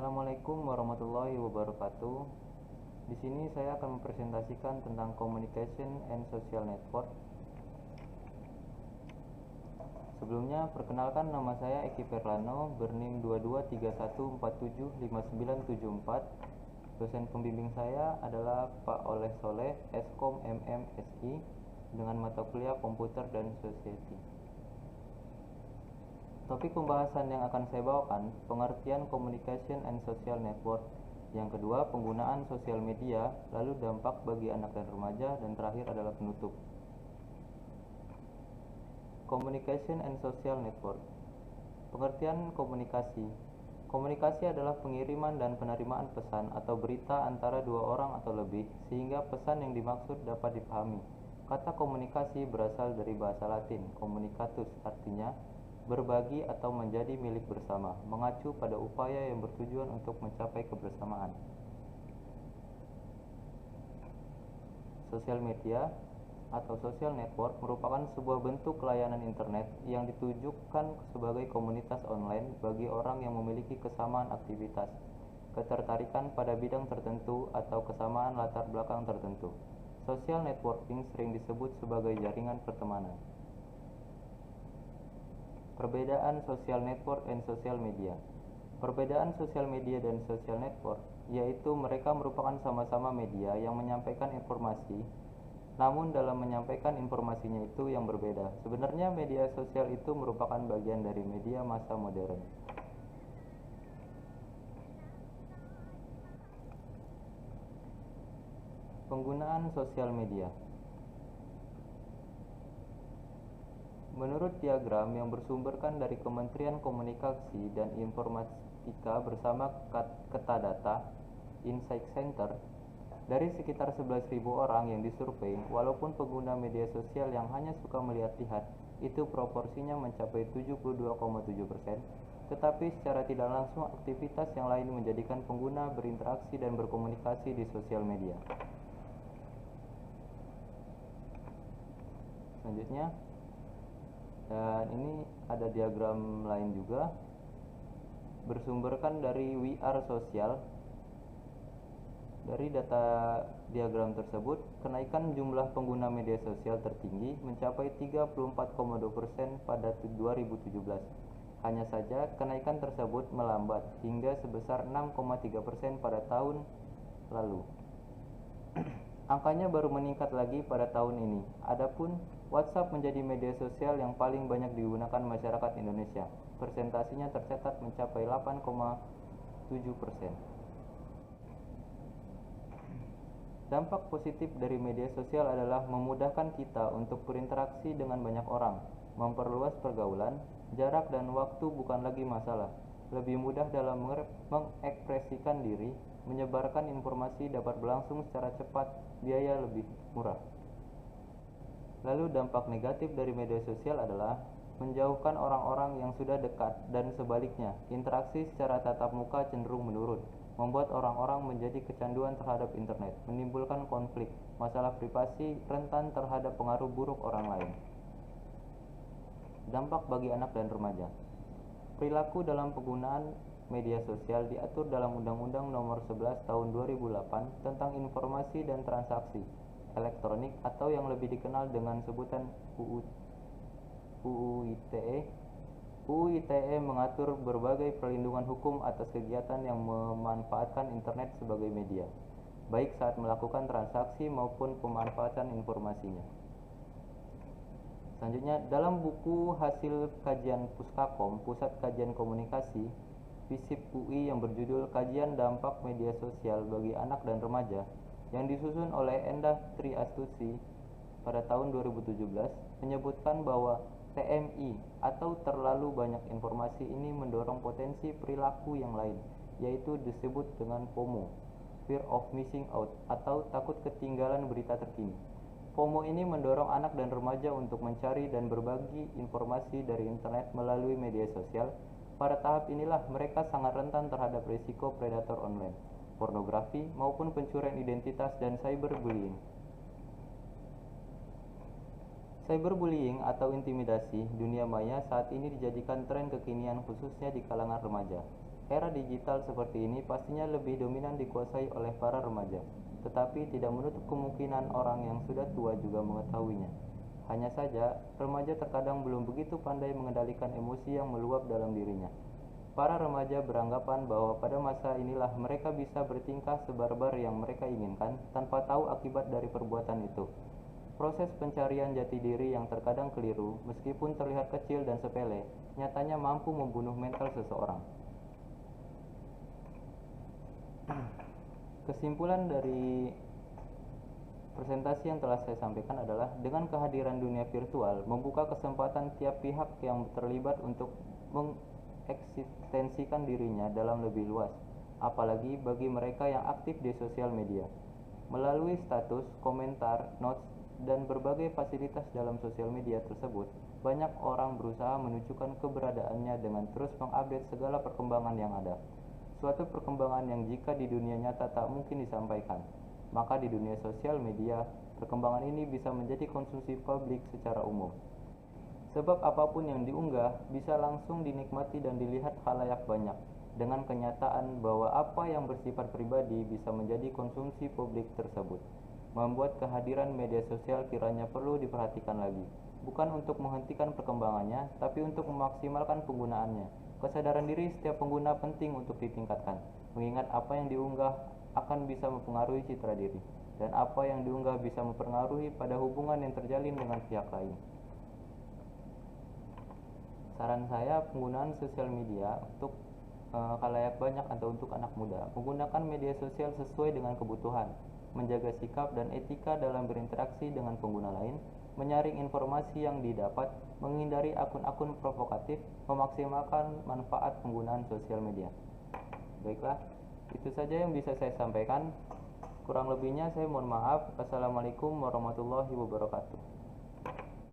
Assalamualaikum warahmatullahi wabarakatuh. Di sini saya akan mempresentasikan tentang Communication and Social Network. Sebelumnya, perkenalkan, nama saya Eki Perlano, bernim 2231475974. Dosen pembimbing saya adalah Pak Oleh Soleh, Eskom MMSI, dengan mata kuliah Komputer dan Society. Topik pembahasan yang akan saya bawakan, pengertian Communication and Social Network. Yang kedua, penggunaan sosial media, lalu dampak bagi anak dan remaja, dan terakhir adalah penutup. Communication and Social Network. Pengertian komunikasi. Komunikasi adalah pengiriman dan penerimaan pesan atau berita antara dua orang atau lebih, sehingga pesan yang dimaksud dapat dipahami. Kata komunikasi berasal dari bahasa Latin, communicatus, artinya berbagi atau menjadi milik bersama, mengacu pada upaya yang bertujuan untuk mencapai kebersamaan. Sosial media atau social network merupakan sebuah bentuk layanan internet yang ditujukan sebagai komunitas online bagi orang yang memiliki kesamaan aktivitas, ketertarikan pada bidang tertentu, atau kesamaan latar belakang tertentu. Social networking sering disebut sebagai jaringan pertemanan. Perbedaan social network and social media. Perbedaan sosial media dan social network yaitu mereka merupakan sama-sama media yang menyampaikan informasi, namun dalam menyampaikan informasinya itu yang berbeda. Sebenarnya media sosial itu merupakan bagian dari media masa modern. Penggunaan sosial media. Menurut diagram yang bersumberkan dari Kementerian Komunikasi dan Informatika bersama Ketadata Insight Center, dari sekitar 11.000 orang yang disurvei, walaupun pengguna media sosial yang hanya suka melihat-lihat, itu proporsinya mencapai 72,7%, tetapi secara tidak langsung aktivitas yang lain menjadikan pengguna berinteraksi dan berkomunikasi di sosial media. Selanjutnya, dan ini ada diagram lain juga bersumberkan dari We Are Social. Dari data diagram tersebut, kenaikan jumlah pengguna media sosial tertinggi mencapai 34,2% pada 2017. Hanya saja kenaikan tersebut melambat hingga sebesar 6,3% pada tahun lalu. Angkanya baru meningkat lagi pada tahun ini. Adapun WhatsApp menjadi media sosial yang paling banyak digunakan masyarakat Indonesia. Persentasinya tercatat mencapai 8,7%. Dampak positif dari media sosial adalah memudahkan kita untuk berinteraksi dengan banyak orang, memperluas pergaulan, jarak dan waktu bukan lagi masalah, lebih mudah dalam mengekspresikan diri, menyebarkan informasi dapat berlangsung secara cepat, biaya lebih murah. Lalu dampak negatif dari media sosial adalah menjauhkan orang-orang yang sudah dekat, dan sebaliknya, interaksi secara tatap muka cenderung menurun, membuat orang-orang menjadi kecanduan terhadap internet, menimbulkan konflik, masalah privasi, rentan terhadap pengaruh buruk orang lain. Dampak bagi anak dan remaja. Perilaku dalam penggunaan media sosial diatur dalam Undang-Undang Nomor 11 Tahun 2008 tentang Informasi dan Transaksi Elektronik atau yang lebih dikenal dengan sebutan UU ITE. UU ITE mengatur berbagai perlindungan hukum atas kegiatan yang memanfaatkan internet sebagai media, baik saat melakukan transaksi maupun pemanfaatan informasinya. Selanjutnya, dalam buku hasil kajian Puskakom, Pusat Kajian Komunikasi, FISIP UI yang berjudul Kajian Dampak Media Sosial bagi Anak dan Remaja, yang disusun oleh Endah Triastuti pada tahun 2017, menyebutkan bahwa TMI atau terlalu banyak informasi ini mendorong potensi perilaku yang lain, yaitu disebut dengan FOMO, Fear of Missing Out, atau takut ketinggalan berita terkini. FOMO ini mendorong anak dan remaja untuk mencari dan berbagi informasi dari internet melalui media sosial. Pada tahap inilah mereka sangat rentan terhadap risiko predator online, pornografi, maupun pencurian identitas dan cyberbullying. Cyberbullying atau intimidasi dunia maya saat ini dijadikan tren kekinian khususnya di kalangan remaja. Era digital seperti ini pastinya lebih dominan dikuasai oleh para remaja, tetapi tidak menutup kemungkinan orang yang sudah tua juga mengetahuinya. Hanya saja, remaja terkadang belum begitu pandai mengendalikan emosi yang meluap dalam dirinya. Para remaja beranggapan bahwa pada masa inilah mereka bisa bertingkah sebarbar yang mereka inginkan tanpa tahu akibat dari perbuatan itu. Proses pencarian jati diri yang terkadang keliru, meskipun terlihat kecil dan sepele, nyatanya mampu membunuh mental seseorang. Kesimpulan dari presentasi yang telah saya sampaikan adalah dengan kehadiran dunia virtual membuka kesempatan tiap pihak yang terlibat untuk mengeksistensikan dirinya dalam lebih luas, apalagi bagi mereka yang aktif di sosial media. Melalui status, komentar, notes, dan berbagai fasilitas dalam sosial media tersebut, banyak orang berusaha menunjukkan keberadaannya dengan terus mengupdate segala perkembangan yang ada. Suatu perkembangan yang jika di dunia nyata tak mungkin disampaikan, maka di dunia sosial media, perkembangan ini bisa menjadi konsumsi publik secara umum. Sebab apapun yang diunggah bisa langsung dinikmati dan dilihat khalayak banyak, dengan kenyataan bahwa apa yang bersifat pribadi bisa menjadi konsumsi publik tersebut. Membuat kehadiran media sosial kiranya perlu diperhatikan lagi, bukan untuk menghentikan perkembangannya, tapi untuk memaksimalkan penggunaannya. Kesadaran diri setiap pengguna penting untuk ditingkatkan, mengingat apa yang diunggah akan bisa mempengaruhi citra diri, dan apa yang diunggah bisa mempengaruhi pada hubungan yang terjalin dengan pihak lain. Saran saya, penggunaan sosial media untuk khalayak banyak atau untuk anak muda, menggunakan media sosial sesuai dengan kebutuhan, menjaga sikap dan etika dalam berinteraksi dengan pengguna lain, menyaring informasi yang didapat, menghindari akun-akun provokatif, memaksimalkan manfaat penggunaan sosial media. Baiklah, itu saja yang bisa saya sampaikan. Kurang lebihnya saya mohon maaf. Wassalamualaikum warahmatullahi wabarakatuh.